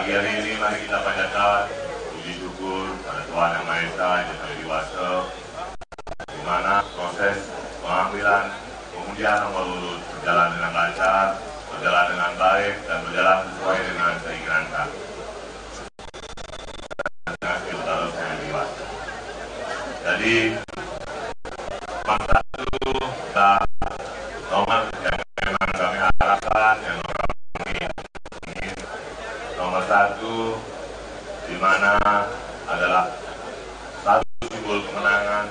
Pagi hari ini mari kita panjatkan puji syukur pada Tuhan Yang Maha Esa yang Maha Dewasa, di mana proses pengambilan pengundian nomor urut berjalan dengan lancar, berjalan dengan baik, dan berjalan sesuai dengan keinginan kami. Jadi nomor satu nomor yang memang kami harapkan, yang ingin nomor satu, di mana adalah satu simbol kemenangan,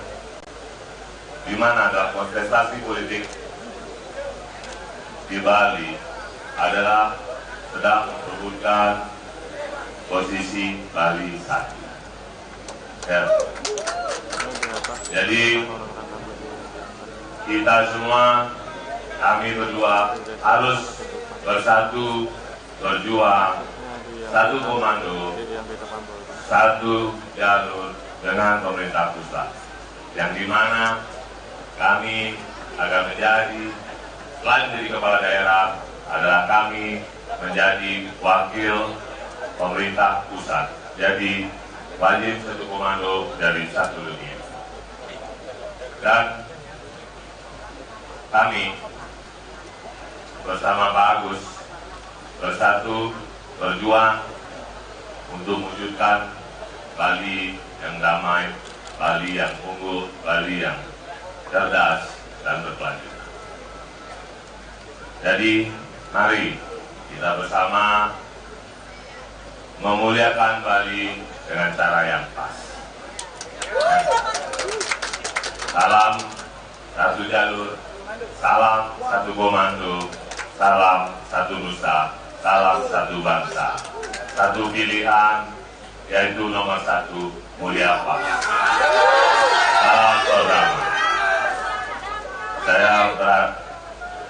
di mana adalah kontestasi politik di Bali adalah sedang memperebutkan posisi Bali 1. Ya. Jadi kita semua, kami berdua harus bersatu, berjuang, satu komando, satu jalur dengan pemerintah pusat, yang dimana kami akan menjadi, selain menjadi kepala daerah, adalah kami menjadi wakil pemerintah pusat. Jadi wajib satu komando dari satu dunia. Dan kami bersama Pak Agus bersatu berjuang untuk mewujudkan Bali yang damai, Bali yang unggul, Bali yang cerdas dan berkelanjutan. Jadi mari kita bersama memuliakan Bali dengan cara yang pas. Salam satu jalur, salam satu komando, salam satu nusa, salam satu bangsa, satu pilihan, yaitu nomor satu, mulia Pak. Salam bersama. Saya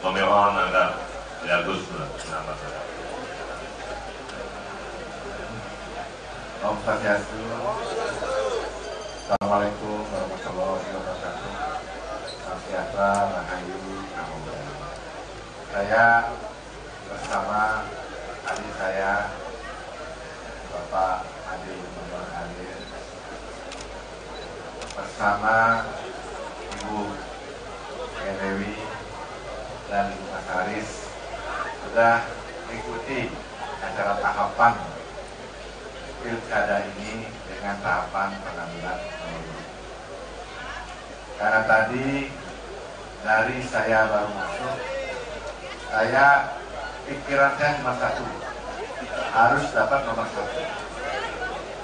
memohon agar Agus menambah saya. Om Swastiastu. Assalamualaikum warahmatullahi wabarakatuh. Salam sejahtera, rahayu, namo buddhaya. Saya bersama adik saya, Bapak Adi Nomor Hadir, bersama Ibu Dewi dan Ibu Mas Haris sudah mengikuti acara tahapan pilkada ini dengan tahapan pengambilan nomor urut. Karena tadi dari saya baru masuk, saya pikiran saya cuma satu, harus dapat nomor satu.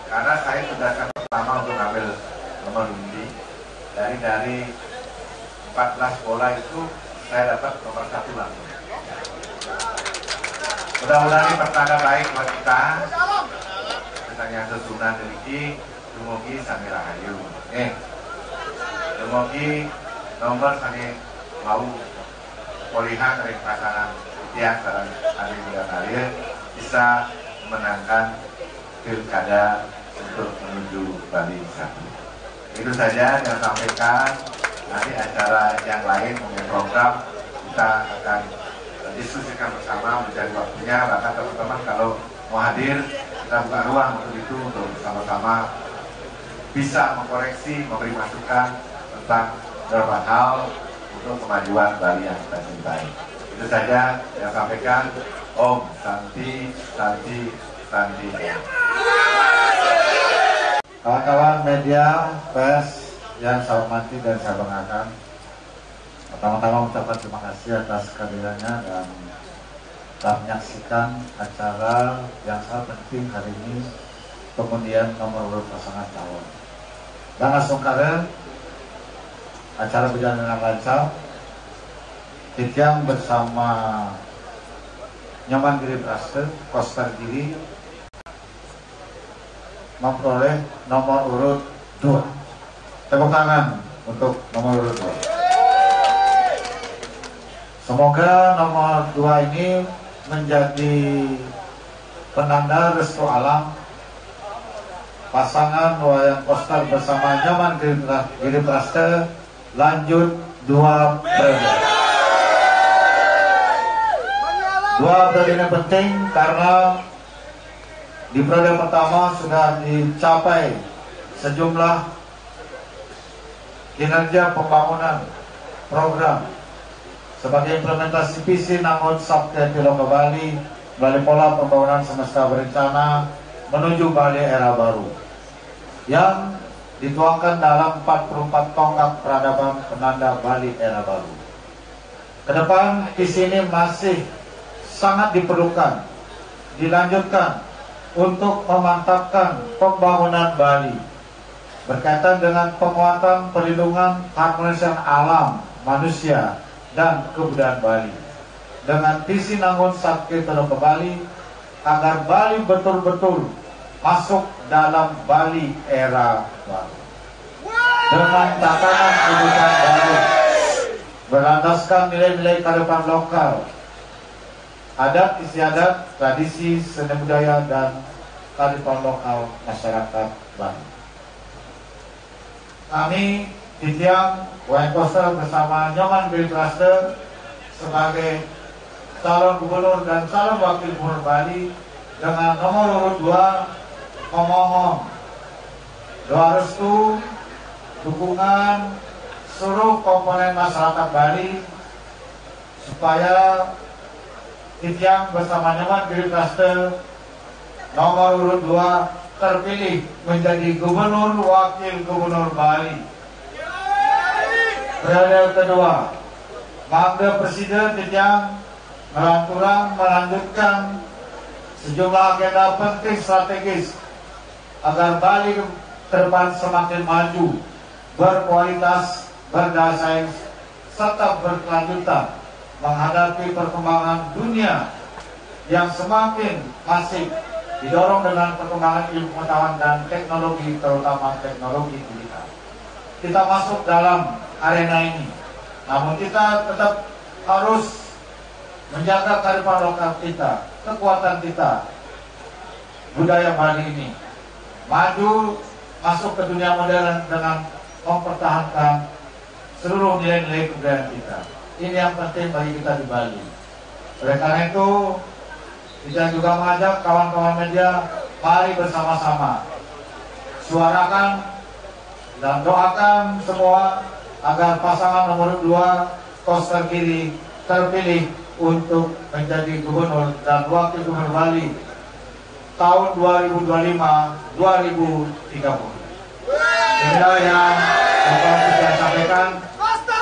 Karena saya tugaskan pertama untuk ambil nomor undi, dari 14 bola itu saya dapat nomor satu langsung. Mudah-mudahan ini pertanda baik buat kita. Misalnya sesunan deliki, dumugi sami rahayu. Dumugi nomor sami mau polihan dari pasangan tiang dan Adi Muda Hadir bisa memenangkan pilkada untuk menuju Bali 1. Itu saja yang sampaikan. Nanti acara yang lain mengenai program kita akan diskusikan bersama, mencari waktunya. Bahkan teman-teman kalau mau hadir, kita buka ruang untuk itu, untuk sama-sama bisa mengkoreksi, memberi masukan tentang beberapa hal untuk kemajuan Bali yang kita cintai. Itu saja yang sampaikan. Om Santi, Santi, Santi. Kawan-kawan media, pers yang saya hormati dan saya banggakan, pertama-tama mengucapkan terima kasih atas kehadirannya dan telah menyaksikan acara yang sangat penting hari ini, pengundian nomor urut pasangan calon. Dan langsung karena acara berjalan dengan lancar, Titiang bersama Nyoman Giri Praste, Koster Giri memperoleh nomor urut 2. Tepuk tangan untuk nomor urut 2. Semoga nomor 2 ini menjadi penanda restu alam pasangan Wayan Koster bersama Nyoman Giri Praste lanjut 2 periode. 2 periode ini penting karena Di periode pertama sudah dicapai sejumlah kinerja pembangunan program sebagai implementasi visi Nangun Sabda Piloka Bali melalui pola pembangunan semesta berencana menuju Bali era baru yang dituangkan dalam 44 tonggak peradaban penanda Bali era baru. Kedepan visi ini masih sangat diperlukan, dilanjutkan untuk memantapkan pembangunan Bali berkaitan dengan penguatan perlindungan harmonisasi alam, manusia, dan kebudayaan Bali dengan visi Nangun Sakti Piloka Bali agar Bali betul-betul masuk dalam Bali era baru dengan tatanan kehidupan baru berlandaskan nilai-nilai kearifan lokal, adat istiadat, tradisi, seni budaya, dan kearifan lokal masyarakat Bali. Kami Titiang Wayan Koster bersama Nyoman Billy Cluster sebagai calon gubernur dan calon wakil gubernur Bali dengan nomor urut 2 memohon doa restu, dukungan seluruh komponen masyarakat Bali supaya Titiang bersama Nyoman Billy Cluster nomor urut 2 terpilih menjadi gubernur wakil gubernur Bali. Periode kedua, Bangga Presiden Titiang melanjutkan sejumlah agenda penting strategis agar Bali ke depan semakin maju, berkualitas, berdaya saing, serta berkelanjutan menghadapi perkembangan dunia yang semakin masif didorong dengan perkembangan ilmu pengetahuan dan teknologi, terutama teknologi digital. Kita masuk dalam arena ini, namun kita tetap harus menjaga kearifan lokal kita, kekuatan kita, budaya Bali ini maju masuk ke dunia modern dengan mempertahankan seluruh nilai-nilai kebudayaan kita. Ini yang penting bagi kita di Bali. Oleh karena itu, kita juga mengajak kawan-kawan media, mari bersama-sama suarakan dan doakan semua agar pasangan nomor 2 Koster Kiri terpilih untuk menjadi gubernur dan wakil gubernur Bali tahun 2025-2030. Inilah yang dapat saya sampaikan.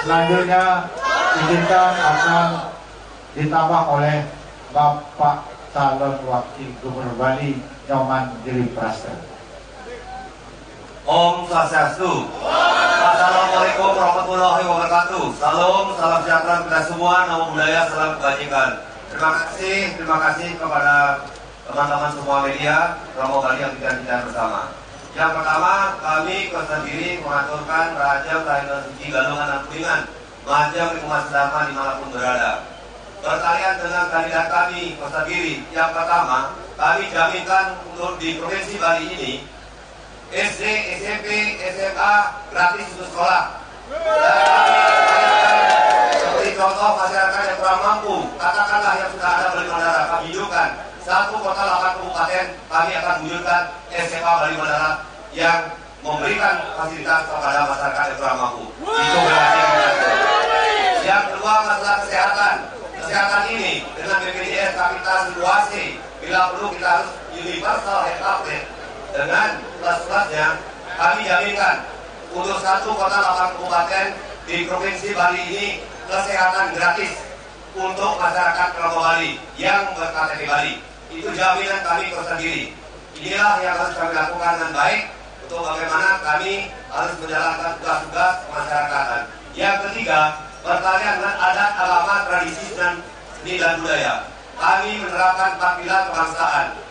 Selanjutnya izinkan akan ditambah oleh Bapak calon wakil gubernur Bali Nyoman Billy Cluster. Om Swastiastu. Assalamualaikum warahmatullahi wabarakatuh. Salam sejahtera kita semua. Namo Buddhaya, salam kebajikan. Terima kasih kepada teman-teman semua media Romo Bali yang kita bersama. Yang pertama, kami Koster Kiri mengaturkan Raja Kelahiran Suci Galungan dan Kuningan, Majang Lingkungan Dharma dimanapun berada. Berkalian dengan kandidat kami Koster Kiri. Yang pertama, kami jaminkan untuk di Provinsi Bali ini SD, SMP, SMA gratis untuk sekolah. Dan kami seperti contoh masyarakat yang kurang mampu, katakanlah yang sudah ada Bali Mandara, kami hidupkan 1 kota 8 kabupaten, kami akan wujudkan SMA Bali Mandara yang memberikan fasilitas kepada masyarakat yang kurang mampu. Itu berarti yang kedua, masalah kesehatan. Kesehatan ini dengan BPJS kapita situasi, bila perlu kita harus universal health coverage. Dengan plus-plusnya, kami jaminkan untuk 1 kota 8 kabupaten di Provinsi Bali ini kesehatan gratis untuk masyarakat Romo Bali yang berKTP Bali. Itu jaminan kami Koster Kiri. Inilah yang harus kami lakukan dengan baik untuk bagaimana kami harus menjalankan tugas-tugas kemasyarakatan. Yang ketiga, berkaitan dengan adat, agama, tradisi, dan seni dan budaya. Kami menerapkan 4 pilar kebangsaan.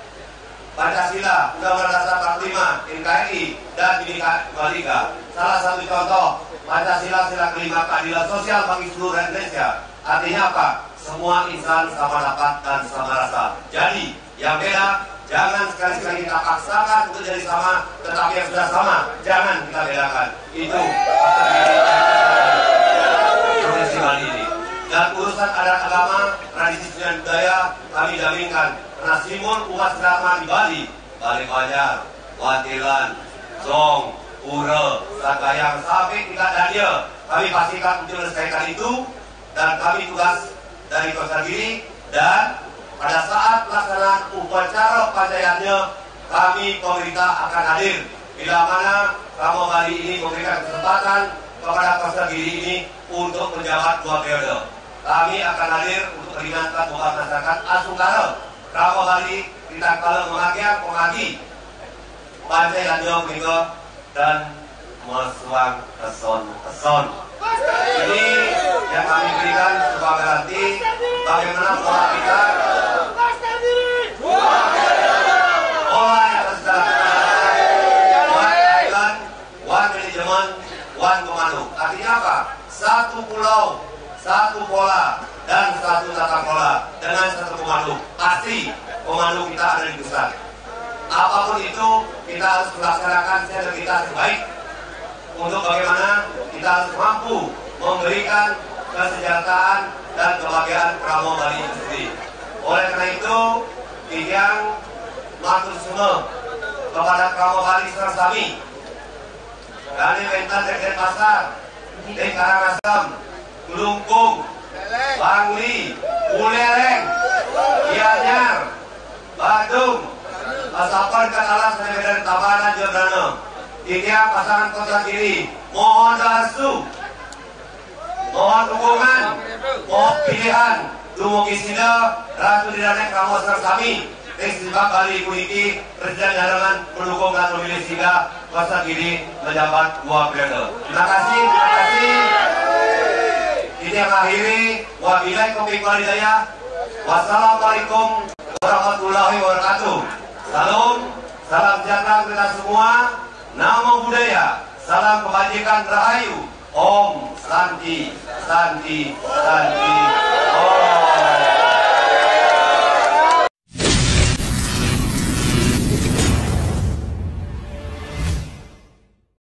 Pancasila, Undang-Undang Dasar 45, NKRI, dan Bhinneka Tunggal Ika. Salah satu contoh, Pancasila sila kelima keadilan sosial bagi seluruh Indonesia. Artinya apa? Semua insan sama dapat dan sama rasa. Jadi, yang beda, jangan sekali-sekali kita paksakan untuk jadi sama, tetapi yang sudah sama, jangan kita bedakan. Itu Provinsi Bali ini. Dan urusan adat agama, tradisi dan budaya, kami jaminkan. Karena simbol umat beragama di Bali Balipajar, Watilan, Zong, Ure, Sagayang, sampai tingkat Dadia. Kami pastikan untuk menyelesaikan itu, dan kami tugas dari Kota Giri, dan pada saat pelaksanaan upacara pancayannya, kami pemerintah akan hadir. Bila mana Ramo Bali ini memberikan kesempatan kepada Kota Giri ini untuk menjabat 2 periode. Kami akan hadir untuk meringankan beban masyarakat Asungkara. Ramo Bali kita kalau mengagi pancayannya mereka dan mesuang keson. Ini yang kami berikan sebuah garansi bagaimana pola kita, pola yang harus dilakukan, one island, one management, one komando. Artinya apa? Satu pulau, satu pola, dan satu tata kelola dengan satu komando. Pasti komando kita ada di pusat. Apapun itu kita harus melaksanakan secara kita terbaik untuk bagaimana kita harus mampu memberikan kesejahteraan dan kebahagiaan Ramo Bali itu sendiri. Oleh karena itu, yang matur semua kepada Ramo Bali Sersami, dari Mentan Deket Pasar, di Karangasem, Gelungkung, Bangli, Buleleng, Gianyar, Badung, Asapan Katalas, Medan Tabanan, Jordana. Tiga pasangan Kota Giri, mohon restu, mohon dukungan, mohon pilihan, dumugi sida, Ratu Didanek Ramo Sersami, Festival Bali Kuniki, Presiden Jaringan mendukung dan memilih sida Kota Giri menjabat 2 periode. Terima kasih. Ini yang akhiri, wabillahi taufiq wal hidayah. Wassalamualaikum warahmatullahi wabarakatuh. Salam sejahtera kita semua. Namo Buddhaya, salam kebajikan rahayu. Om Santi, Santi, Santi.